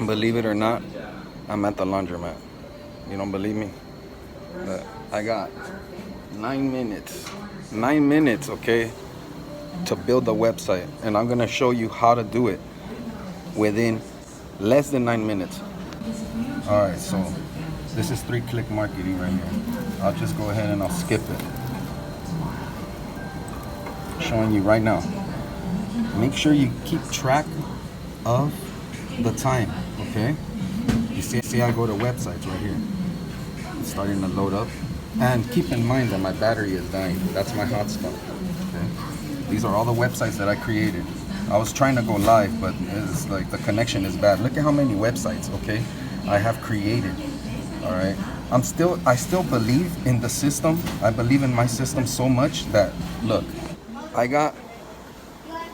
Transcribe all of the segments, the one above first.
Believe it or not, I'm at the laundromat. You don't believe me? But I got 9 minutes. 9 minutes, okay, to build a website. And I'm gonna show you how to do it within less than 9 minutes. All right, so this is 3-click marketing right here. I'll just go ahead and I'll skip it. Showing you right now. Make sure you keep track of the time, okay? You see I go to websites right here. It's starting to load up. And keep in mind that my battery is dying. That's my hotspot, okay? These are all the websites that I created. I was trying to go live, but it's like the connection is bad. Look at how many websites, okay, I have created, all right? I still believe in the system. I believe in my system so much that, look, I got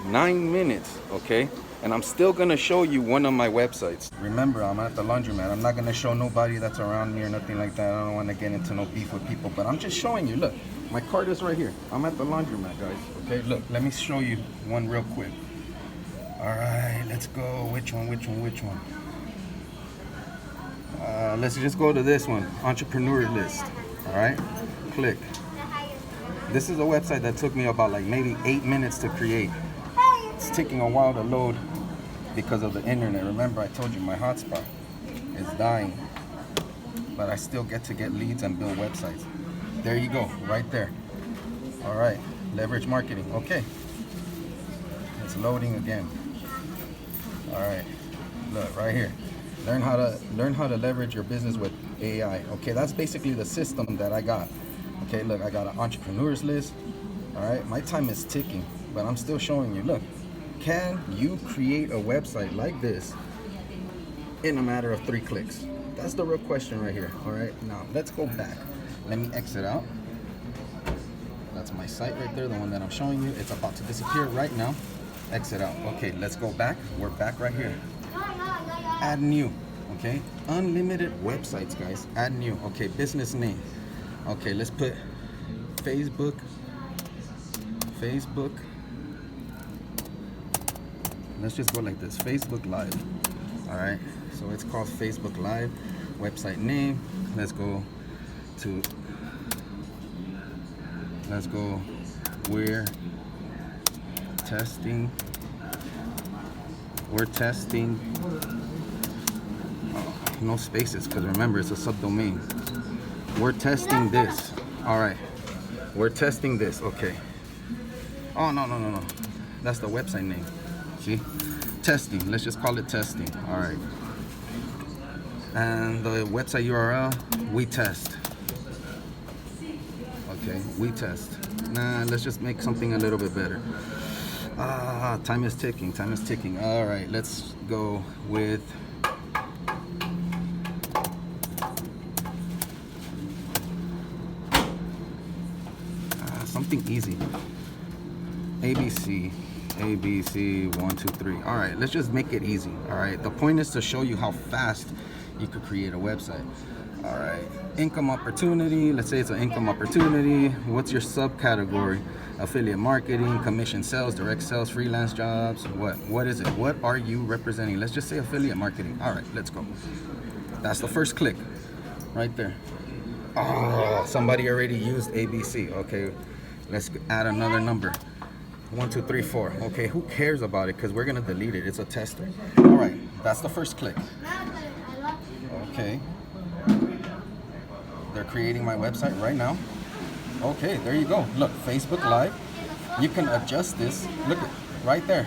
9 minutes, okay? And I'm still gonna show you one of my websites. Remember, I'm at the laundromat. I'm not gonna show nobody that's around me or nothing like that. I don't wanna get into no beef with people, but I'm just showing you, look, my card is right here. I'm at the laundromat, guys, okay? Look, let me show you one real quick. All right, let's go. Which one? Let's just go to this one, entrepreneur list. All right, click. This is a website that took me about like maybe 8 minutes to create. It's taking a while to load because of the internet. Remember, I told you my hotspot is dying, but I still get to get leads and build websites. There you go, right there. All right, leverage marketing. Okay, it's loading again. All right, look right here. Learn how to leverage your business with AI. Okay, that's basically the system that I got. Okay, look, I got an entrepreneurs list. All right, my time is ticking, but I'm still showing you. Look, can you create a website like this in a matter of 3 clicks? That's the real question right here. All right, now let's go back. Let me exit out. That's my site right there, the one that I'm showing you. It's about to disappear right now. Exit out. Okay, let's go back. We're back right here. Add new. Okay, unlimited websites, guys. Add new. Okay, business name. Okay, let's put Facebook. Let's just go like this. Facebook Live. All right, so it's called Facebook Live. Website name. Let's go. We're testing. No spaces, because remember, it's a subdomain. We're testing this. All right, we're testing this. Okay. Oh, no. That's the website name. See? Testing. Let's just call it testing. All right. And the website URL, we test. Okay, we test. Nah, let's just make something a little bit better. Time is ticking. All right, let's go with something easy. ABC 1 2 3. All right, let's just make it easy. All right, the point is to show you how fast you could create a website. All right, income opportunity. Let's say it's an income opportunity. What's your subcategory? Affiliate marketing, commission sales, direct sales, freelance jobs. What is it? What are you representing? Let's just say affiliate marketing. All right, let's go. That's the first click right there. Oh, somebody already used ABC. Okay, let's add another number. 1 2 3 4. Okay, who cares about it, because we're gonna delete it. It's a tester. All right, that's the first click. Okay, they're creating my website right now. Okay, there you go. Look, Facebook Live. You can adjust this. Look at right there.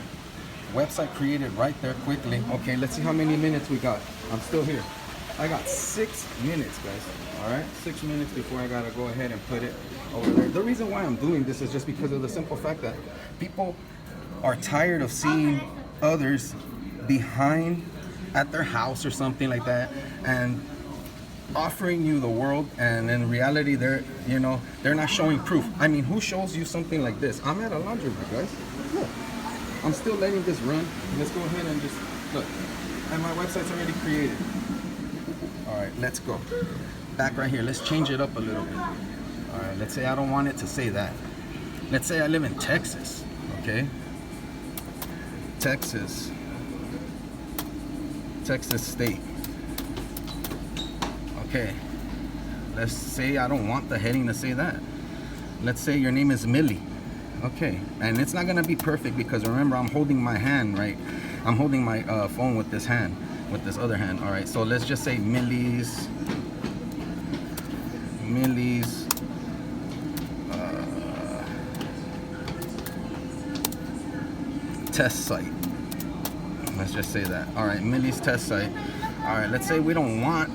Website created right there quickly. Okay, let's see how many minutes we got. I'm still here. I got 6 minutes, guys. All right, 6 minutes before I gotta go ahead and put it over there. The reason why I'm doing this is just because of the simple fact that people are tired of seeing others behind at their house or something like that and offering you the world, and in reality they're not showing proof. I mean, who shows you something like this? I'm at a laundromat, guys. Look, I'm still letting this run. Let's go ahead and just look, and my website's already created. All right, let's go back right here. Let's change it up a little bit. All right, let's say I don't want it to say that. Let's say I live in Texas. Okay, Texas state. Okay, let's say I don't want the heading to say that. Let's say your name is Millie. Okay, and it's not gonna be perfect because remember I'm holding my hand, right? I'm holding my phone with this hand, with this other hand. All right, so let's just say Millie's test site. Let's just say that. All right, Millie's test site. All right, let's say you don't want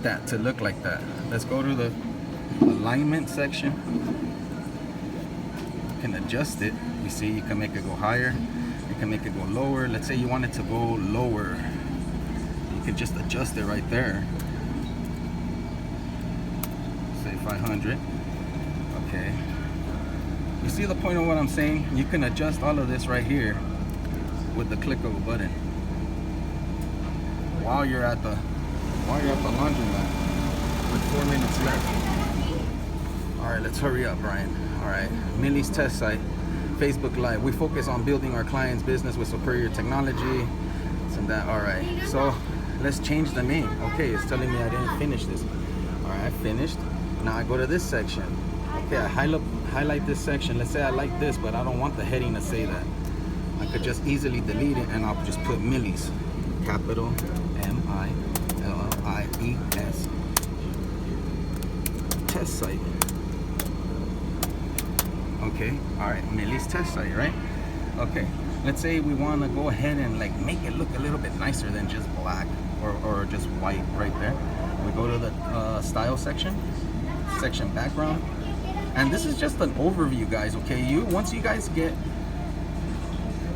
that to look like that. Let's go to the alignment section. You can adjust it. You see, you can make it go higher, you can make it go lower. Let's say you want it to go lower, you can just adjust it right there. Say 500. Okay, you see the point of what I'm saying? You can adjust all of this right here with the click of a button while you're at the laundromat with 4 minutes left. All right, let's hurry up, Brian. All right, Millie's test site, Facebook Live. We focus on building our clients' business with superior technology. And that. All right, so let's change the name. Okay, it's telling me I didn't finish this. All right, I finished. Now I go to this section. Okay, I highlight this section. Let's say I like this, but I don't want the heading to say that. I could just easily delete it and I'll just put Millie's, capital M-I-L-L-I-E-S, test site. Okay, all right, Millie's test site, right? Okay, let's say we want to go ahead and like make it look a little bit nicer than just black or just white right there. We go to the style section background, and this is just an overview, guys. Okay, once you guys get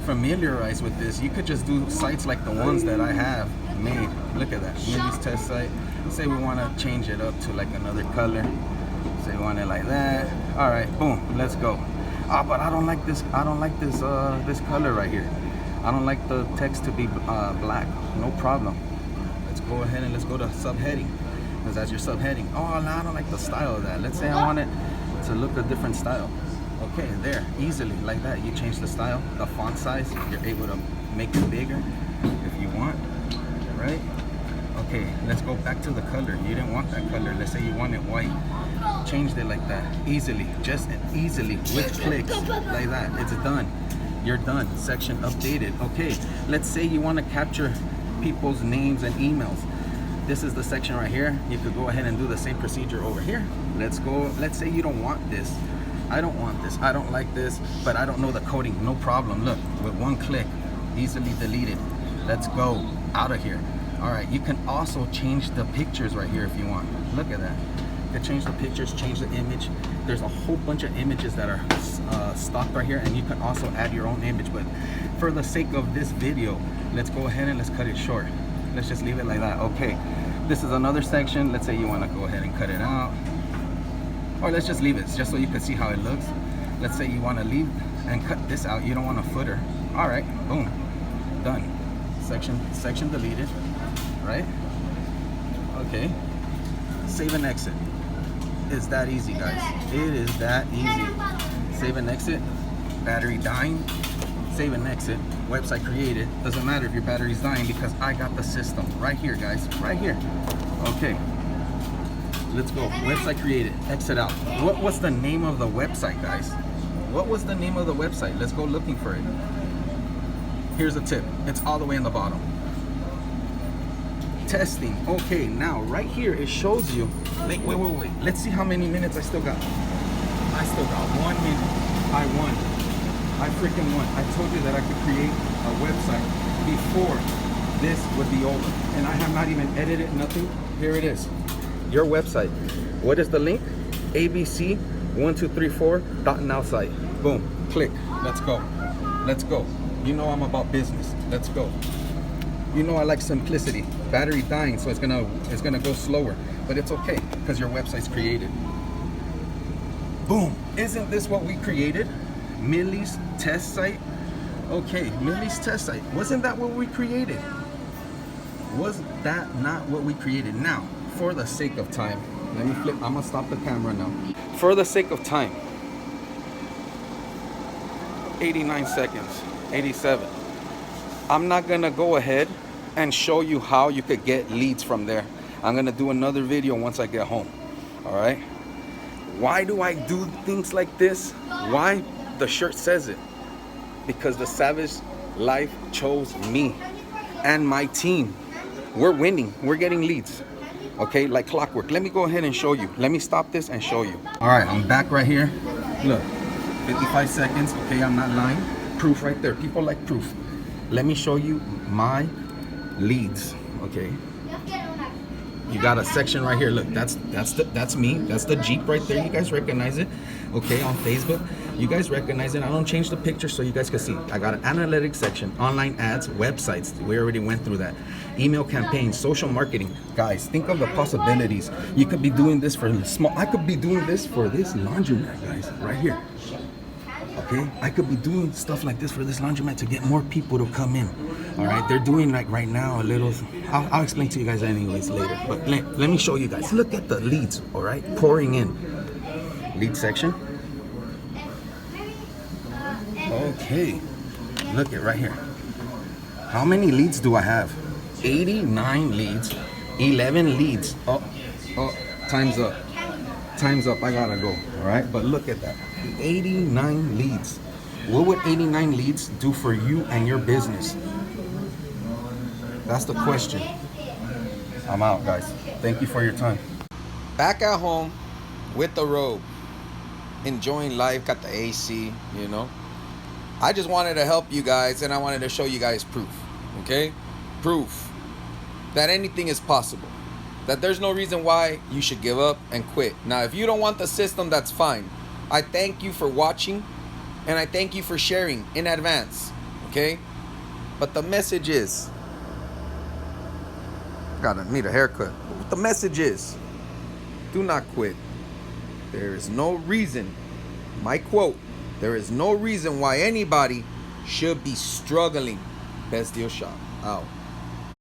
familiarized with this, you could just do sites like the ones that I have made. Look at that, Millie's test site. Say we want to change it up to like another color. Say we want it like that. All right, boom, let's go. But I don't like this. This color right here. I don't like the text to be black. No problem. Let's go ahead and let's go to subheading, because that's your subheading. Oh, no, I don't like the style of that. Let's say I want it to look a different style. Okay, there, easily like that. You change the style, the font size. You're able to make it bigger if you want, right? Okay, let's go back to the color. You didn't want that color. Let's say you want it white. Changed it like that, easily, just easily with clicks like that. It's done. You're done. Section updated. Okay, let's say you want to capture people's names and emails. This is the section right here. You could go ahead and do the same procedure over here. Let's say you don't want this. I don't want this. I don't like this, but I don't know the coding. No problem. Look, with one click, easily deleted. Let's go out of here. All right, you can also change the pictures right here if you want. Look at that. You can change the pictures, change the image. There's a whole bunch of images that are stocked right here, and you can also add your own image. But for the sake of this video, let's go ahead and let's cut it short. Let's just leave it like that. Okay, this is another section. Let's say you want to go ahead and cut it out, or let's just leave it just so you can see how it looks. Let's say you want to leave and cut this out. You don't want a footer. All right, boom, done. Section deleted, right? Okay, save and exit. It's that easy, guys. It is that easy. Save and exit. Battery dying. Save and exit. Website created. Doesn't matter if your battery's dying because I got the system right here, guys. Right here. Okay. Let's go. Website created. Exit out. What was the name of the website, guys? What was the name of the website? Let's go looking for it. Here's a tip. It's all the way in the bottom. Testing. Okay, now right here it shows you. Wait. Let's see how many minutes I still got. I still got 1 minute. I won. I freaking won. I told you that I could create a website before this would be over. And I have not even edited nothing. Here it is. Your website. What is the link? ABC1234.now site. Boom. Click. Let's go. Let's go. You know I'm about business. Let's go. You know I like simplicity. Battery dying, so it's gonna go slower, but it's okay because your website's created. Boom! Isn't this what we created? Millie's test site. Okay, Millie's test site. Wasn't that what we created? Was that not what we created? Now, for the sake of time, let me flip. I'm gonna stop the camera now. For the sake of time, 89 seconds, 87. I'm not gonna go ahead and show you how you could get leads from there. I'm gonna do another video once I get home. All right. Why do I do things like this? Why? The shirt says it. Because the Savage Life chose me and my team. We're winning. We're getting leads. Okay, like clockwork. Let me go ahead and show you. Let me stop this and show you. All right, I'm back right here. Look, 55 seconds. Okay, I'm not lying. Proof right there. People like proof. Let me show you my leads. Okay. You got a section right here. Look, that's me. That's the Jeep right there. You guys recognize it. Okay, on Facebook. You guys recognize it. I don't change the picture so you guys can see. I got an analytics section, online ads, websites. We already went through that. Email campaigns, social marketing. Guys, think of the possibilities. You could be doing this for small. I could be doing this for this laundromat, guys, right here. Okay, I could be doing stuff like this for this laundromat to get more people to come in. All right, they're doing like right now a little. I'll explain to you guys anyways later. But let me show you guys. Look at the leads. All right, pouring in. Lead section. Okay, look at right here. How many leads do I have? 89 leads, 11 leads. Oh, time's up. Time's up. I gotta go. All right, but look at that. 89 leads. What would 89 leads do for you and your business? That's the question. I'm out, guys. Thank you for your time. Back at home with the robe, enjoying life, got the AC, you know. I just wanted to help you guys, and I wanted to show you guys proof, okay? Proof that anything is possible, that there's no reason why you should give up and quit. Now, if you don't want the system, that's fine. I thank you for watching, and I thank you for sharing in advance, okay? But the message is, gotta need a haircut. The message is, do not quit. There is no reason, my quote, there is no reason why anybody should be struggling. Best Deal Shop, out.